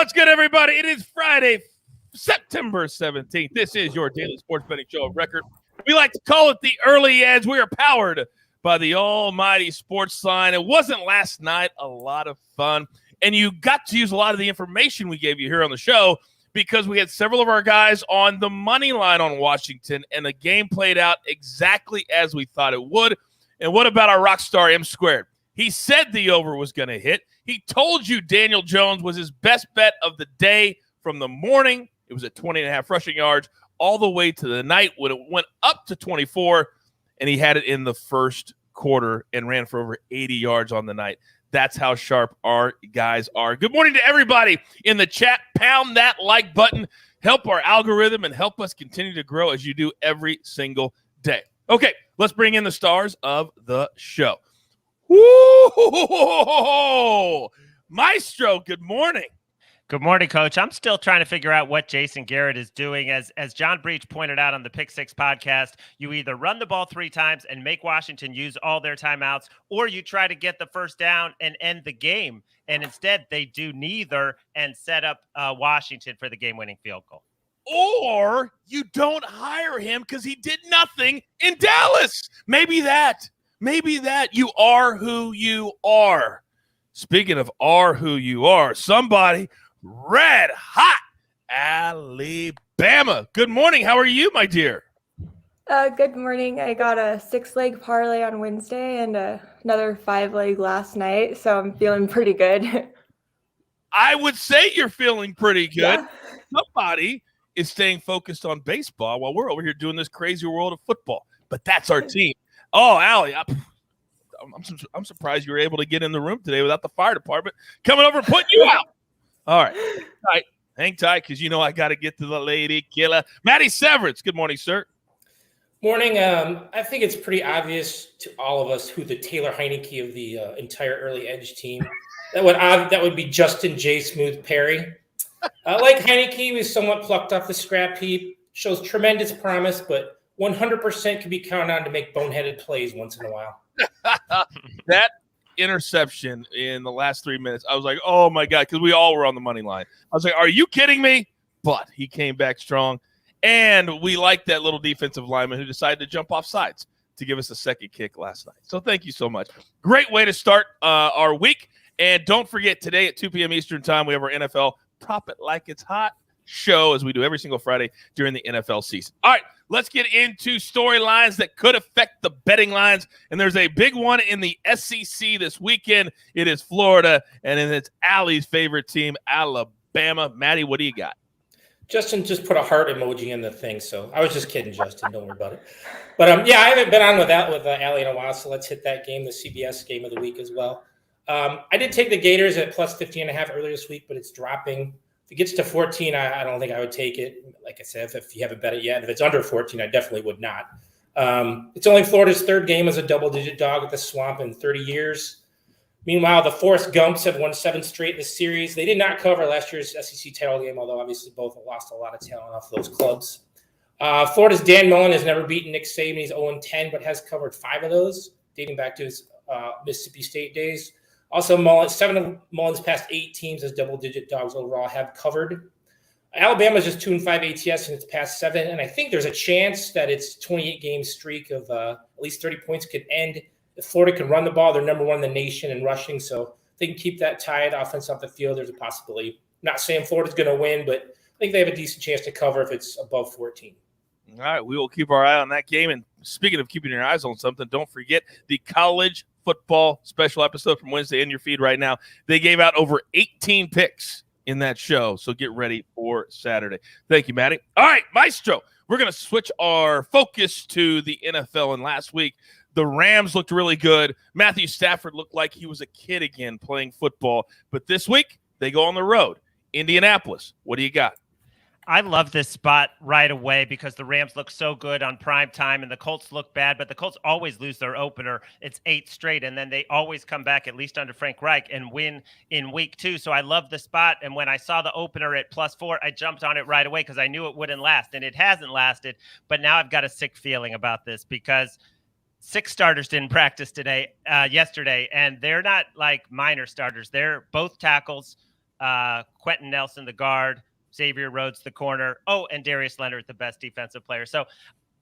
What's good, everybody? It is Friday, September 17th. This is your daily sports betting show of record. We like to call it the early edge. We are powered by the almighty SportsLine. It wasn't last night a lot of fun, and you got to use a lot of the information we gave you here on the show because we had several of our guys on the money line on Washington, and the game played out exactly as we thought it would. And what about our rock star M Squared? He said the over was going to hit. He told you Daniel Jones was his best bet of the day from the morning. It was at 20.5 rushing yards all the way to the night when it went up to 24, and he had it in the first quarter and ran for over 80 yards on the night. That's how sharp our guys are. Good morning to everybody in the chat. Pound that like button. Help our algorithm and help us continue to grow as you do every single day. Okay, let's bring in the stars of the show. Woo! Maestro, good morning. Good morning, Coach. I'm still trying to figure out what Jason Garrett is doing. As John Breach pointed out on the Pick Six podcast, you either run the ball 3 times and make Washington use all their timeouts, or you try to get the first down and end the game. And instead, they do neither and set up Washington for the game-winning field goal. Or you don't hire him because he did nothing in Dallas. Maybe that. You are who you are. Speaking of are who you are, somebody red hot, Alabama. Good morning. How are you, my dear? Good morning. I got a 6-leg parlay on Wednesday and another 5-leg last night, so I'm feeling pretty good. I would say you're feeling pretty good. Yeah. Somebody is staying focused on baseball while we're over here doing this crazy world of football. But that's our team. Oh, Allie, I'm surprised you were able to get in the room today without the fire department coming over and putting you out. All right. Hang tight because you know I got to get to the lady killer. Maddie Severance, good morning, sir. Morning. I think it's pretty obvious to all of us who the Taylor Heineke of the entire early edge team. That would be Justin J. Smooth Perry. Like Heineke, he was somewhat plucked off the scrap heap, shows tremendous promise, but 100% can be counted on to make boneheaded plays once in a while. That interception in the last 3 minutes, I was like, oh, my God, because we all were on the money line. I was like, are you kidding me? But he came back strong, and we liked that little defensive lineman who decided to jump off sides to give us a second kick last night. So thank you so much. Great way to start our week. And don't forget, today at 2 p.m. Eastern time, we have our NFL Prop It Like It's Hot show, as we do every single Friday during the NFL season. All right, let's get into storylines that could affect the betting lines. And there's a big one in the SEC this weekend. It is Florida, and then it's Allie's favorite team, Alabama. Maddie, what do you got? Justin just put a heart emoji in the thing, so I was just kidding, Justin. Don't worry about it. But, I haven't been on with Allie in a while, so let's hit that game, the CBS game of the week as well. I did take the Gators at plus 15.5 earlier this week, but it's dropping. If it gets to 14, I don't think I would take it. Like I said, if you haven't bet it yet, if it's under 14, I definitely would not. It's only Florida's third game as a double-digit dog at the Swamp in 30 years. Meanwhile, the Forrest Gumps have won 7 straight in the series. They did not cover last year's SEC title game, although obviously both have lost a lot of talent off those clubs. Florida's Dan Mullen has never beaten Nick Saban. He's 0-10, but has covered 5 of those, dating back to his Mississippi State days. Also, 7 of Mullen's past 8 teams as double-digit dogs overall have covered. Alabama's just 2-5 ATS in its past 7, and I think there's a chance that its 28-game streak of at least 30 points could end. If Florida can run the ball, they're number 1 in the nation in rushing, so if they can keep that tied offense off the field, there's a possibility. I'm not saying Florida's going to win, but I think they have a decent chance to cover if it's above 14. All right, we will keep our eye on that game. And speaking of keeping your eyes on something, don't forget the college football special episode from Wednesday in your feed right now. They gave out over 18 picks in that show, so get ready for Saturday. Thank you, Maddie. All right, Maestro, we're going to switch our focus to the NFL. And last week, the Rams looked really good. Matthew Stafford looked like he was a kid again playing football. But this week, they go on the road. Indianapolis, what do you got? I love this spot right away because the Rams look so good on prime time and the Colts look bad, but the Colts always lose their opener. It's 8 straight, and then they always come back, at least under Frank Reich, and win in week 2. So I love the spot, and when I saw the opener at +4, I jumped on it right away because I knew it wouldn't last, and it hasn't lasted. But now I've got a sick feeling about this because 6 starters didn't practice yesterday, and they're not like minor starters. They're both tackles. Quentin Nelson, the guard, Xavier Rhodes, the corner. Oh, and Darius Leonard, the best defensive player. So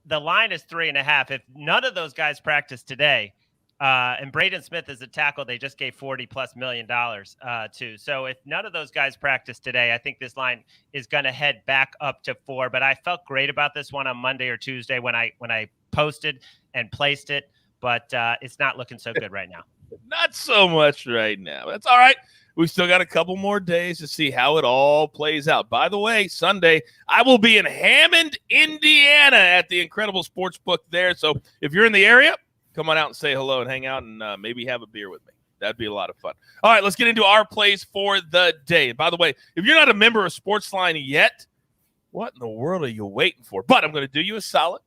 the line is 3.5. If none of those guys practice today, and Braden Smith is a tackle they just gave $40+ million to. So if none of those guys practice today, I think this line is going to head back up to 4. But I felt great about this one on Monday or Tuesday when I posted and placed it. But it's not looking so good right now. Not so much right now. That's all right. We've still got a couple more days to see how it all plays out. By the way, Sunday, I will be in Hammond, Indiana at the Incredible Sportsbook there. So if you're in the area, come on out and say hello and hang out and maybe have a beer with me. That'd be a lot of fun. All right, let's get into our plays for the day. And by the way, if you're not a member of SportsLine yet, what in the world are you waiting for? But I'm going to do you a solid.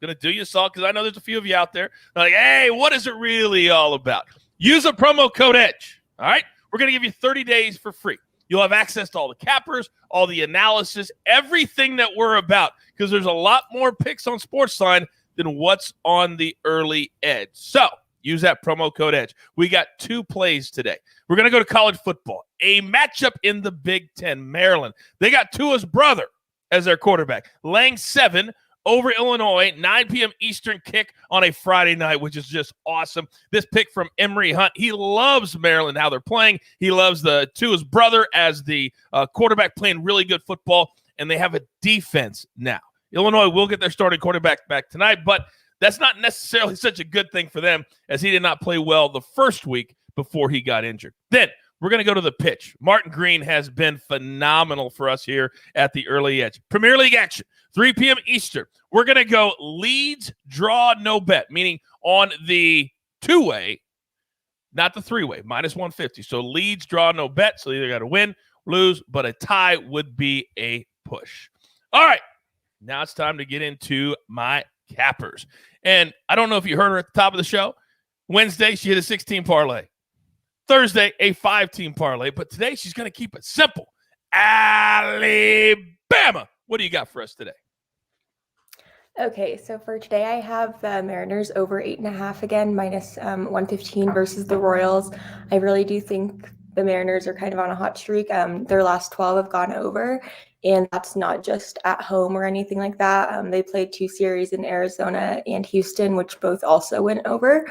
Because I know there's a few of you out there like, hey, what is it really all about? Use a promo code EDGE, all right? We're going to give you 30 days for free. You'll have access to all the cappers, all the analysis, everything that we're about, because there's a lot more picks on SportsLine than what's on the early edge. So use that promo code EDGE. We got 2 plays today. We're going to go to college football, a matchup in the Big Ten, Maryland. They got Tua's brother as their quarterback, laying 7 over Illinois, 9 p.m. Eastern kick on a Friday night, which is just awesome. This pick from Emery Hunt. He loves Maryland, how they're playing. He loves Tua's brother as the quarterback playing really good football, and they have a defense now. Illinois will get their starting quarterback back tonight, but that's not necessarily such a good thing for them as he did not play well the first week before he got injured. Then we're going to go to the pitch. Martin Green has been phenomenal for us here at the early edge. Premier League action, 3 p.m. Eastern. We're going to go leads, draw, no bet, meaning on the 2-way, not the 3-way, minus 150. So leads, draw, no bet. So either got to win, lose, but a tie would be a push. All right, now it's time to get into my cappers. And I don't know if you heard her at the top of the show. Wednesday, she hit a 16 parlay. Thursday, a 5-team parlay. But today, she's going to keep it simple. Alabama. What do you got for us today? Okay, so for today, I have the Mariners over 8.5 again, minus 115 versus the Royals. I really do think the Mariners are kind of on a hot streak. Their last 12 have gone over, and that's not just at home or anything like that. They played 2 series in Arizona and Houston, which both also went over.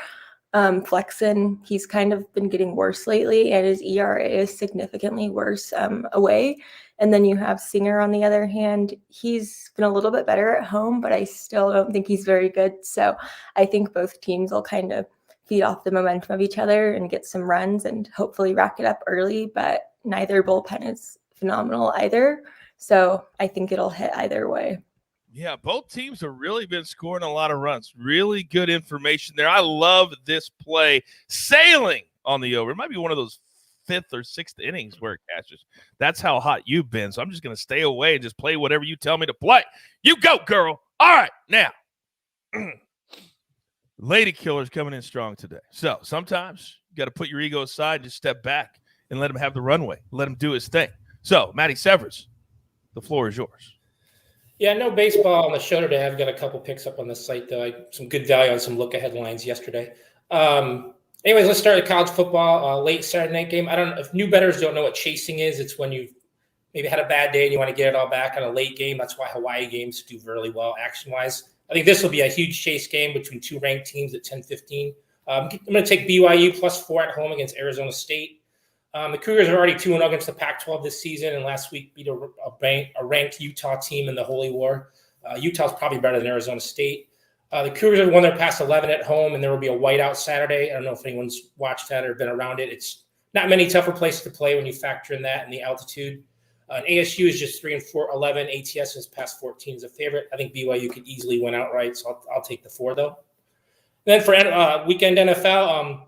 Flexen, he's kind of been getting worse lately, and his ERA is significantly worse away. And then you have Singer on the other hand. He's been a little bit better at home, but I still don't think he's very good. So I think both teams will kind of feed off the momentum of each other and get some runs and hopefully rack it up early, but neither bullpen is phenomenal either. So I think it'll hit either way. Yeah, both teams have really been scoring a lot of runs. Really good information there. I love this play. Sailing on the over. It might be one of those 5th or 6th innings where it catches. That's how hot you've been. So I'm just going to stay away and just play whatever you tell me to play. You go, girl. All right, now. Lady Killer's coming in strong today. So sometimes you got to put your ego aside and just step back and let him have the runway. Let him do his thing. So, Maddie Severance, the floor is yours. Yeah, no baseball on the show today. I've got a couple picks up on the site, though. Some good value on some look-ahead lines yesterday. Anyways, let's start with college football. Late Saturday night game. I don't know if new bettors don't know what chasing is. It's when you've maybe had a bad day and you want to get it all back on a late game. That's why Hawaii games do really well action-wise. I think this will be a huge chase game between 2 ranked teams at 10-15. I'm going to take BYU +4 at home against Arizona State. The Cougars are already 2-0 against the Pac-12 this season, and last week beat a ranked Utah team in the Holy War. Utah's probably better than Arizona State. The Cougars have won their past 11 at home, and there will be a whiteout Saturday. I don't know if anyone's watched that or been around it. It's not many tougher places to play when you factor in that and the altitude. ASU is just 3-11. ATS is past 14 is a favorite. I think BYU could easily win outright, so I'll take the 4, though. Then for weekend NFL,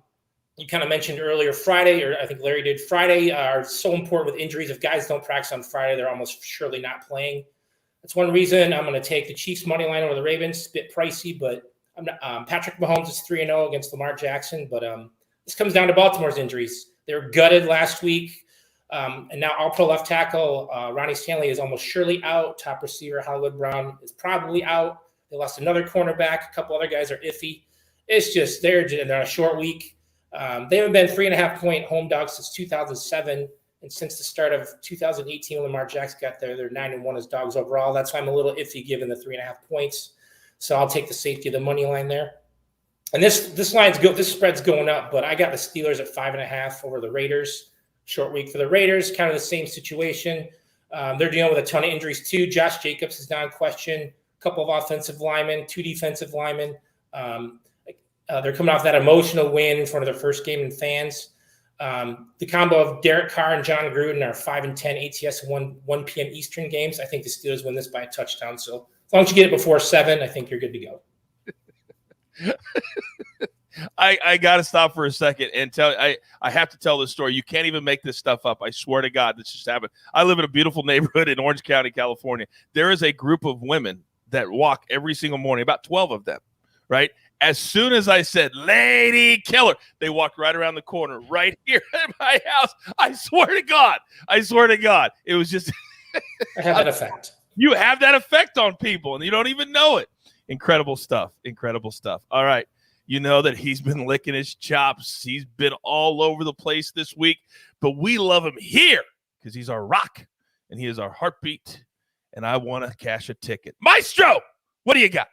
you kind of mentioned earlier Friday, or I think Larry did. Friday are so important with injuries. If guys don't practice on Friday, they're almost surely not playing. That's one reason I'm going to take the Chiefs money line over the Ravens. A bit pricey, but I'm not, Patrick Mahomes is 3-0 against Lamar Jackson. But this comes down to Baltimore's injuries. They were gutted last week. And now all-pro left tackle Ronnie Stanley is almost surely out. Top receiver Hollywood Brown is probably out. They lost another cornerback. A couple other guys are iffy. It's just they're on a short week. They haven't been 3.5-point home dogs since 2007. And since the start of 2018, when Lamar Jackson got there, they're 9-1 as dogs overall. That's why I'm a little iffy given the 3.5 points. So I'll take the safety of the money line there. And this spread's going up, but I got the Steelers at 5.5 over the Raiders. Short week for the Raiders, kind of the same situation. They're dealing with a ton of injuries too. Josh Jacobs is now in question. A couple of offensive linemen, 2 defensive linemen. They're coming off that emotional win in front of their first game in fans. The combo of Derek Carr and John Gruden are 5 and 10 ATS 1 p.m. Eastern games. I think the Steelers win this by a touchdown. So as long as you get it before 7, I think you're good to go. I got to stop for a second and I have to tell this story. You can't even make this stuff up. I swear to God, this just happened. I live in a beautiful neighborhood in Orange County, California. There is a group of women that walk every single morning, about 12 of them, right? As soon as I said, Lady Killer, they walked right around the corner right here at my house. I swear to God. It was just I have that effect. You have that effect on people, and you don't even know it. Incredible stuff. All right. You know that he's been licking his chops. He's been all over the place this week, but we love him here because he's our rock, and he is our heartbeat, and I want to cash a ticket. Maestro, what do you got?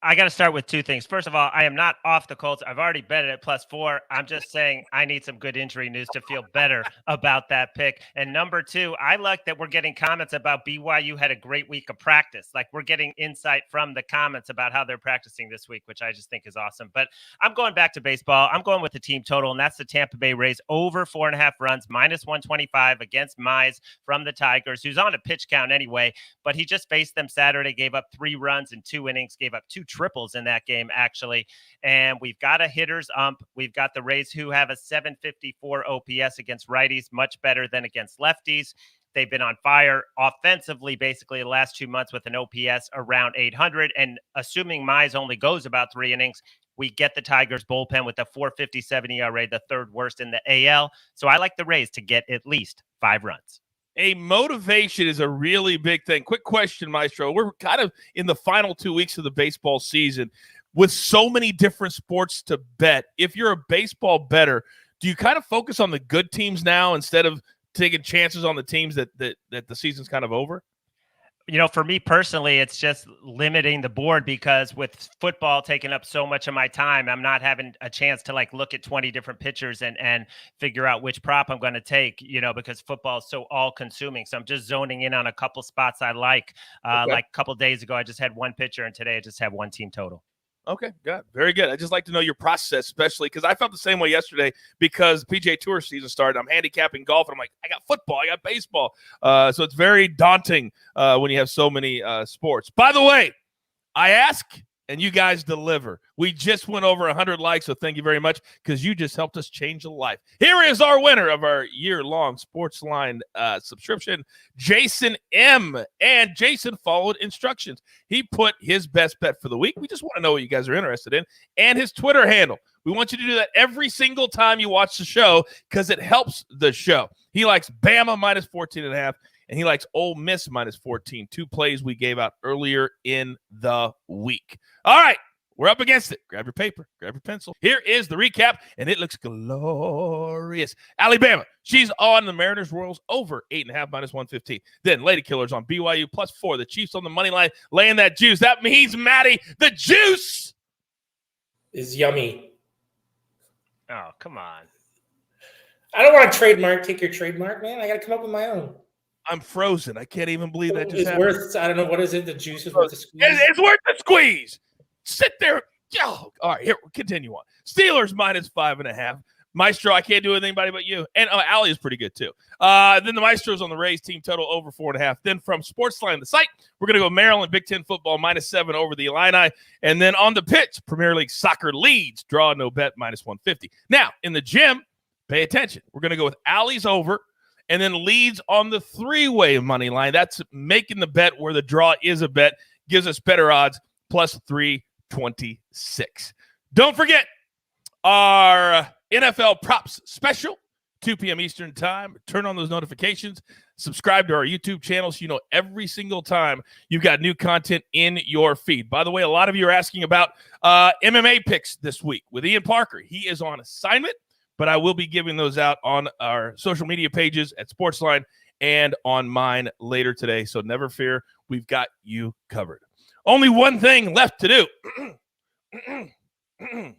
I got to start with 2 things. First of all, I am not off the Colts. I've already bet it at +4. I'm just saying I need some good injury news to feel better about that pick. And number 2, I like that we're getting comments about BYU had a great week of practice. Like, we're getting insight from the comments about how they're practicing this week, which I just think is awesome. But I'm going back to baseball. I'm going with the team total, and that's the Tampa Bay Rays over 4.5 runs, -125 against Mize from the Tigers, who's on a pitch count anyway. But he just faced them Saturday, gave up 3 runs in 2 innings, gave up 2 triples in that game, actually. And we've got a hitter's ump. We've got the Rays, who have a 754 OPS against righties, much better than against lefties. They've been on fire offensively basically the last 2 months with an OPS around 800. And assuming Mize only goes about 3 innings, we get the Tigers bullpen with a 4.57 ERA, the 3rd worst in the AL. So I like the Rays to get at least 5 runs. A motivation is a really big thing. Quick question, Maestro. We're kind of in the final 2 weeks of the baseball season with so many different sports to bet. If you're a baseball bettor, do you kind of focus on the good teams now instead of taking chances on the teams that the season's kind of over? You know, for me personally, it's just limiting the board, because with football taking up so much of my time, I'm not having a chance to like look at 20 different pitchers and figure out which prop I'm going to take, you know, because football is so all consuming. So I'm just zoning in on a couple spots I like. Okay. Like a couple days ago, I just had 1 pitcher, and today I just have 1 team total. Okay, good. Very good. I just like to know your process, especially because I felt the same way yesterday because PGA Tour season started. I'm handicapping golf, and I'm like, I got football, I got baseball. So it's very daunting when you have so many sports. By the way, I ask, and you guys deliver. We just went over 100 likes, so thank you very much because you just helped us change a life. Here is our winner of our year-long SportsLine subscription, Jason M. And Jason followed instructions. He put his best bet for the week. We just want to know what you guys are interested in, and his Twitter handle. We want you to do that every single time you watch the show because it helps the show. He likes Bama -14.5. And he likes Ole Miss -14, 2 plays we gave out earlier in the week. All right, we're up against it. Grab your paper, grab your pencil. Here is the recap, and it looks glorious. Alabama, she's on the Mariners Royals over 8.5 -115. Then Lady Killers on BYU +4. The Chiefs on the money line laying that juice. That means, Maddie, the juice is yummy. Oh, come on. I don't want to take your trademark, man. I got to come up with my own. I'm frozen. I can't even believe that just it's happened. Worth, I don't know, what is it? The juice is worth the squeeze? It's worth the squeeze. Sit there. Oh, all right, here, continue on. Steelers -5.5. Maestro, I can't do anything but you. And Allie is pretty good, too. Then the Maestro's on the Rays, team total over 4.5. Then from SportsLine, the site, we're going to go Maryland Big Ten football -7 over the Illini. And then on the pitch, Premier League soccer leads, draw no bet -150. Now, in the gym, pay attention. We're going to go with Allie's over. And then leads on the 3-way money line. That's making the bet where the draw is a bet. Gives us better odds, +326. Don't forget our NFL props special, 2 p.m. Eastern time. Turn on those notifications. Subscribe to our YouTube channel so you know every single time you've got new content in your feed. By the way, a lot of you are asking about MMA picks this week with Ian Parker. He is on assignment. but I will be giving those out on our social media pages at SportsLine and on mine later today. So never fear, we've got you covered. Only one thing left to do.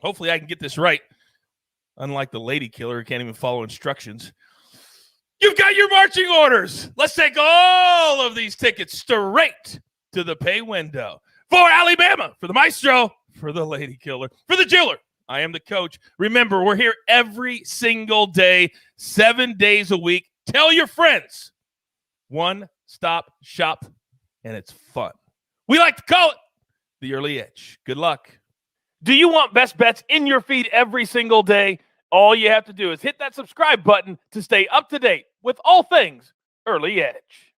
Hopefully I can get this right. Unlike the lady killer who can't even follow instructions. You've got your marching orders. Let's take all of these tickets straight to the pay window. For Alabama, for the Maestro, for the lady killer, for the jeweler. I am the coach. Remember, we're here every single day, 7 days a week. Tell your friends. One-stop shop, and it's fun. We like to call it the early edge. Good luck. Do you want best bets in your feed every single day? All you have to do is hit that subscribe button to stay up to date with all things early edge.